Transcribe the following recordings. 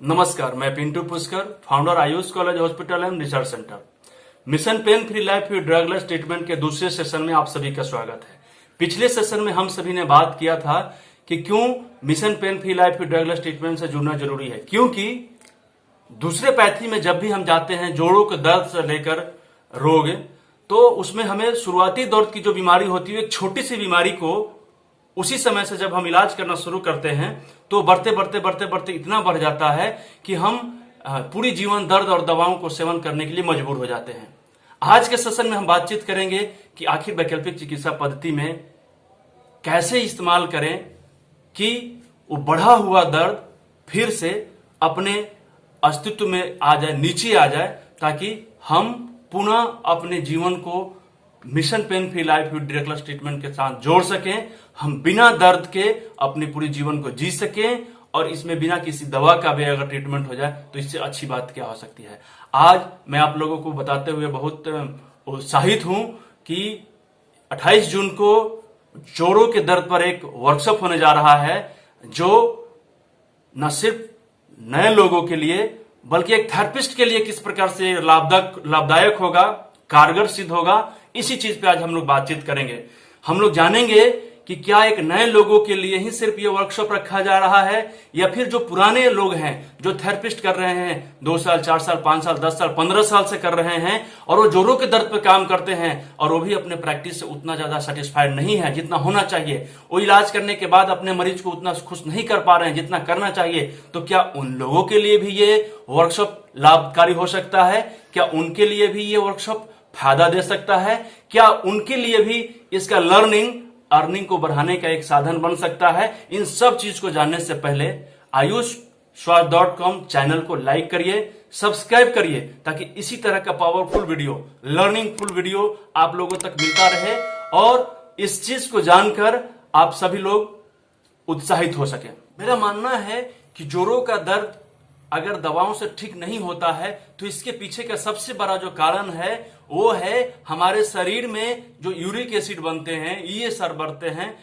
नमस्कार, मैं Pintu Pushkar, founder Ayush college hospital and research centre. Mission pain free life with drugless treatment के दूसरे session में आप सभी का स्वागत है। पिछले सेशन में हम सभी ने बात किया था कि क्यों mission pain free life with drugless treatment से जुड़ना जरूरी है, क्योंकि दूसरे पैथी में जब भी हम जाते हैं जोड़ों के दर्द से लेकर रोग, तो उसमें हमें शुरुआती दर्द की जो बीमारी होती है, एक छोटी सी बीमारी को उसी समय से जब हम इलाज करना शुरू करते हैं तो बढ़ते बढ़ते बढ़ते बढ़ते इतना बढ़ जाता है कि हम पूरी जीवन दर्द और दवाओं को सेवन करने के लिए मजबूर हो जाते हैं। आज के सेशन में हम बातचीत करेंगे कि आखिर वैकल्पिक चिकित्सा पद्धति में कैसे इस्तेमाल करें कि वो बढ़ा हुआ दर्द फिर से अपने अस्तित्व में आ जाए, नीचे आ जाए, ताकि हम पुनः अपने जीवन को mission pain free life with drugless treatment के साथ जोड़ सकें, हम बिना दर्द के अपने पूरे जीवन को जी सकें, और इसमें बिना किसी दवा का भी अगर ट्रीटमेंट हो जाए तो इससे अच्छी बात क्या हो सकती है। आज मैं आप लोगों को बताते हुए बहुत उत्साहित हूं कि 28 जून को जोड़ों के दर्द पर एक वर्कशॉप होने जा रहा है, जो न सिर्फ नए लोगों के लिए बल्कि एक थेरेपिस्ट के लिए किस प्रकार से लाभदायक होगा, कारगर सिद्ध होगा, इसी चीज पे आज हम लोग बातचीत करेंगे। हम लोग जानेंगे कि क्या एक नए लोगों के लिए ही सिर्फ ये वर्कशॉप रखा जा रहा है, या फिर जो पुराने लोग हैं जो थेरेपिस्ट कर रहे हैं 2 साल 4 साल 5 साल 10 साल 15 साल से कर रहे हैं, और वो जोड़ों के दर्द पे काम करते हैं और वो भी अपने प्रैक्टिस से उतना ज्यादा सेटिस्फाइड नहीं है जितना होना चाहिए, वो इलाज करने के बाद अपने मरीज को उतना खुश नहीं कर पा रहे हैं जितना करना चाहिए, तो क्या उन लोगों के लिए भी ये वर्कशॉप लाभकारी हो सकता है? क्या उनके लिए भी ये वर्कशॉप फायदा दे सकता है? क्या उनके लिए भी इसका अर्निंग को बढ़ाने का एक साधन बन सकता है? इन सब चीज को जानने से पहले ayushswast.com चैनल को लाइक करिए, सब्सक्राइब करिए, ताकि इसी तरह का पावरफुल वीडियो, लर्निंगफुल वीडियो आप लोगों तक मिलता रहे और इस चीज को जानकर आप सभी लोग उत्साहित हो सके। मेरा मानना है कि जोड़ों का दर्द अगर दवाओं से ठीक नहीं होता है तो इसके पीछे का सबसे बड़ा जो कारण है वो है हमारे शरीर में जो यूरिक एसिड बनते हैं, ईएसआर बनते हैं,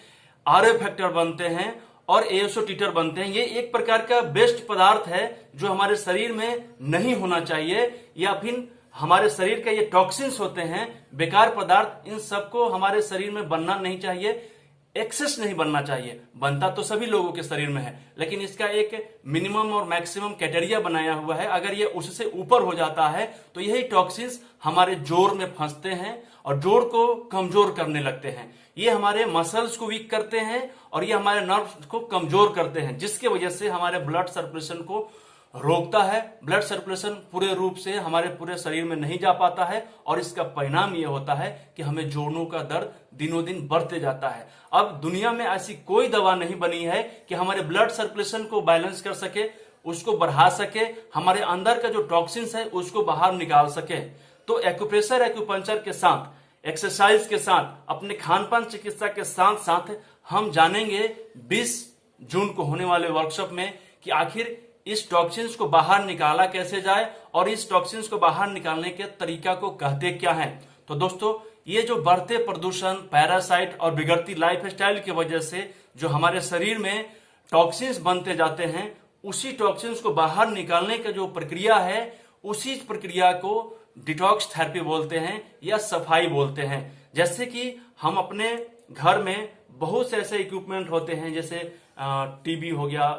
आरए फैक्टर बनते हैं और एएसओ टीटर बनते हैं। ये एक प्रकार का वेस्ट पदार्थ है जो हमारे शरीर में नहीं होना चाहिए, या फिर हमारे शरीर का ये टॉक्सिन्स होते हैं, बेकार पदार्थ, इन सबको हमारे शरीर में बनना नहीं चाहिए, एक्सेस नहीं बनना चाहिए। बनता तो सभी लोगों के शरीर में है, लेकिन इसका एक मिनिमम और मैक्सिमम क्राइटेरिया बनाया हुआ है। अगर ये उससे ऊपर हो जाता है तो यही टॉक्सिन्स हमारे जोड़ में फंसते हैं और जोड़ को कमजोर करने लगते हैं। ये हमारे मसल्स को वीक करते हैं और ये हमारे नर्व्स को कमजोर करते हैं, जिसके वजह से हमारे ब्लड सर्कुलेशन को रोकता है। ब्लड सर्कुलेशन पूरे रूप से हमारे पूरे शरीर में नहीं जा पाता है और इसका परिणाम यह होता है कि हमें जोड़ों का दर्द दिनों दिन बढ़ते जाता है। अब दुनिया में ऐसी कोई दवा नहीं बनी है कि हमारे ब्लड सर्कुलेशन को बैलेंस कर सके, उसको बढ़ा सके, हमारे अंदर का जो टॉक्सिन्स है उसको बाहर निकाल सके। तो एक्यूप्रेशर, एक्यूपंक्चर के साथ, एक्सरसाइज के साथ, अपने खान पान चिकित्सा के साथ साथ हम जानेंगे 20 जून को होने वाले वर्कशॉप में कि आखिर इस टॉक्सिन्स को बाहर निकाला कैसे जाए और इस टॉक्सिन्स को बाहर निकालने के तरीका को कहते क्या है। तो दोस्तों, ये जो बढ़ते प्रदूषण, पैरासाइट और बिगड़ती लाइफस्टाइल की वजह से जो हमारे शरीर में टॉक्सिन्स बनते जाते हैं, उसी टॉक्सिन्स को बाहर निकालने का जो प्रक्रिया है, उसी प्रक्रिया को डिटॉक्स थेरेपी बोलते हैं या सफाई बोलते हैं। जैसे कि हम अपने घर में बहुत से ऐसे इक्विपमेंट होते हैं, जैसे टीवी हो गया,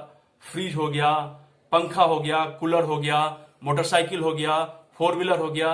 फ्रिज हो गया, पंखा हो गया, कूलर हो गया, मोटरसाइकिल हो गया, 4 व्हीलर हो गया,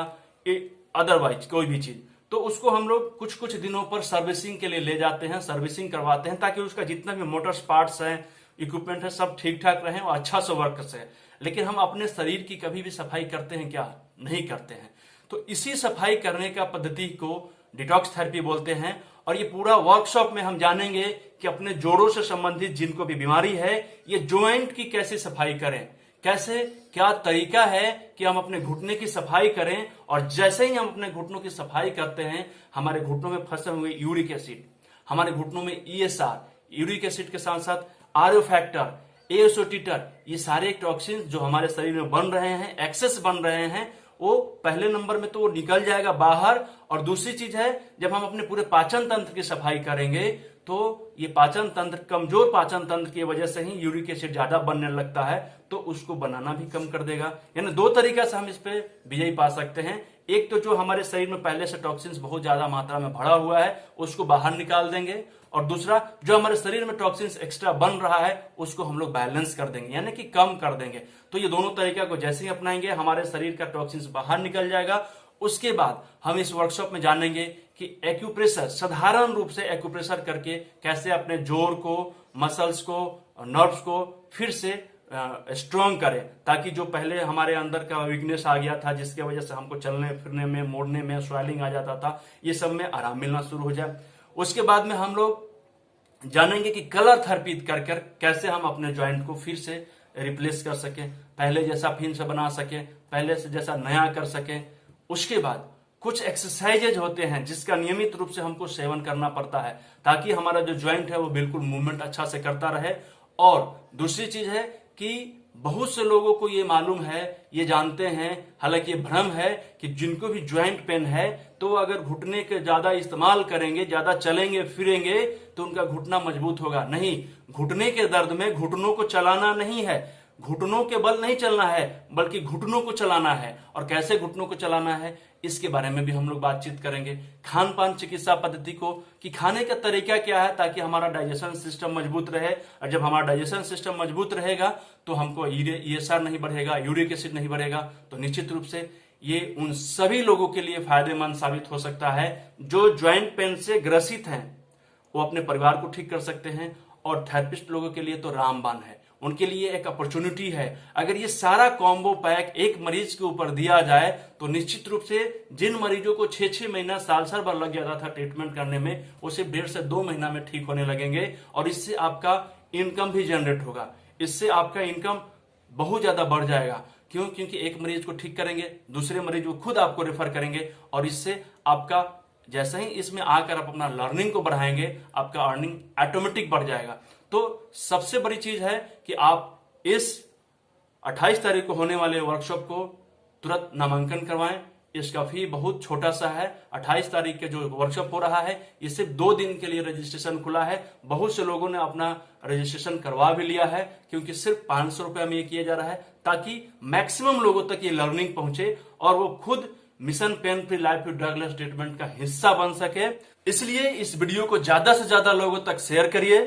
अदरवाइज कोई भी चीज, तो उसको हम लोग कुछ कुछ दिनों पर सर्विसिंग के लिए ले जाते हैं, सर्विसिंग करवाते हैं, ताकि उसका जितना भी मोटर्स पार्ट्स हैं, इक्विपमेंट है, सब ठीक ठाक रहे और अच्छा से वर्क से। लेकिन हम अपने शरीर की कभी भी सफाई करते हैं क्या? नहीं करते हैं। तो इसी सफाई करने का पद्धति को डिटॉक्स थेरेपी बोलते हैं। और ये पूरा वर्कशॉप में हम जानेंगे कि अपने जोड़ों से संबंधित जिनको भी बीमारी है, ये ज्वाइंट की कैसे सफाई करें, कैसे क्या तरीका है कि हम अपने घुटने की सफाई करें, और जैसे ही हम अपने घुटनों की सफाई करते हैं, हमारे घुटनों में फंसे हुए यूरिक एसिड, हमारे घुटनों में ईएसआर, यूरिक एसिड के साथ साथ आरओ फैक्टर, एएसओ टीटर, ये सारे टॉक्सिन्स जो हमारे शरीर में बन रहे हैं, एक्सेस बन रहे हैं, वो पहले नंबर में तो वो निकल जाएगा बाहर। और दूसरी चीज है, जब हम अपने पूरे पाचन तंत्र की सफाई करेंगे तो ये पाचन तंत्र, कमजोर पाचन तंत्र की वजह से ही यूरिक एसिड ज्यादा बनने लगता है, तो उसको बनाना भी कम कर देगा। यानी दो तरीका से हम इस पे विजयी पा सकते हैं। एक तो जो हमारे शरीर में पहले से टॉक्सिन्स बहुत ज्यादा मात्रा में भरा हुआ है उसको बाहर निकाल देंगे, और दूसरा जो हमारे शरीर में टॉक्सिन्स एक्स्ट्रा बन रहा है उसको हम लोग बैलेंस कर देंगे, यानी कि कम कर देंगे। तो ये दोनों तरीका को जैसे ही अपनाएंगे हमारे शरीर का टॉक्सिन्स बाहर निकल जाएगा। उसके बाद हम इस वर्कशॉप में जानेंगे कि एक्यूप्रेशर, साधारण रूप से एक्यूप्रेशर करके कैसे अपने जोड़ को, मसल्स को, नर्व्स को फिर से स्ट्रांग करें, ताकि जो पहले हमारे अंदर का वीकनेस आ गया था जिसकी वजह से हमको चलने फिरने में, मोड़ने में स्वेलिंग आ जाता था, ये सब में आराम मिलना शुरू हो जाए। उसके बाद में हम लोग जानेंगे कि कलर थेरेपी कर कैसे हम अपने ज्वाइंट को फिर से रिप्लेस कर सकें, पहले जैसा फिर से बना सकें, पहले से जैसा नया कर सकें। उसके बाद कुछ एक्सरसाइजेज होते हैं जिसका नियमित रूप से हमको सेवन करना पड़ता है, ताकि हमारा जो ज्वाइंट है वो बिल्कुल मूवमेंट अच्छा से करता रहे। और दूसरी चीज है कि बहुत से लोगों को ये मालूम है, ये जानते हैं, हालांकि ये भ्रम है कि जिनको भी ज्वाइंट पेन है तो अगर घुटने के ज्यादा इस्तेमाल करेंगे, ज्यादा चलेंगे फिरेंगे तो उनका घुटना मजबूत होगा। नहीं, घुटने के दर्द में घुटनों को चलाना नहीं है, घुटनों के बल नहीं चलना है, बल्कि घुटनों को चलाना है। और कैसे घुटनों को चलाना है इसके बारे में भी हम लोग बातचीत करेंगे। खान पान चिकित्सा पद्धति को, कि खाने का तरीका क्या है ताकि हमारा डाइजेशन सिस्टम मजबूत रहे, और जब हमारा डाइजेशन सिस्टम मजबूत रहेगा तो हमको ईएसआर नहीं बढ़ेगा, यूरिक एसिड नहीं बढ़ेगा। तो निश्चित रूप से ये उन सभी लोगों के लिए फायदेमंद साबित हो सकता है जो ज्वाइंट पेन से ग्रसित हैं, वो अपने परिवार को ठीक कर सकते हैं। और थेरेपिस्ट लोगों के लिए तो रामबाण है, उनके लिए एक अपॉर्चुनिटी है। अगर ये सारा कॉम्बो पैक एक मरीज के ऊपर दिया जाए तो निश्चित रूप से जिन मरीजों को 6-6 महीना, साल भर लग जाता था ट्रीटमेंट करने में, वो सिर्फ 1.5 से 2 महीना में ठीक होने लगेंगे। और इससे आपका इनकम भी जनरेट होगा, इससे आपका इनकम बहुत ज्यादा बढ़ जाएगा। क्यों? क्योंकि एक मरीज को ठीक करेंगे, दूसरे मरीज को खुद आपको रेफर करेंगे, और इससे आपका जैसे ही इसमें आकर आप अपना लर्निंग को बढ़ाएंगे, आपका अर्निंग ऑटोमेटिक बढ़ जाएगा। तो सबसे बड़ी चीज है कि आप इस 28 तारीख को होने वाले वर्कशॉप को तुरंत नामांकन करवाएं। इसका फी बहुत छोटा सा है। 28 तारीख के जो वर्कशॉप हो रहा है ये सिर्फ 2 दिन के लिए रजिस्ट्रेशन खुला है। बहुत से लोगों ने अपना रजिस्ट्रेशन करवा भी लिया है, क्योंकि सिर्फ 500 रुपए में ये किया जा रहा है ताकि मैक्सिमम लोगों तक ये लर्निंग पहुंचे और वो खुद mission pain free life with drugless treatment का हिस्सा बन सके। इसलिए इस वीडियो को ज्यादा से ज्यादा लोगों तक शेयर करिए,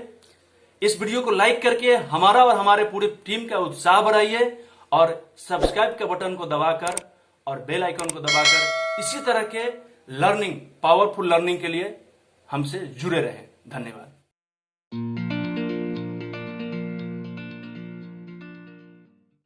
इस वीडियो को लाइक करके हमारा और हमारे पूरी टीम का उत्साह बढ़ाइए, और सब्सक्राइब के बटन को दबाकर और बेल आइकन को दबाकर इसी तरह के लर्निंग, पावरफुल लर्निंग के लिए हमसे जुड़े रहें। धन्यवाद।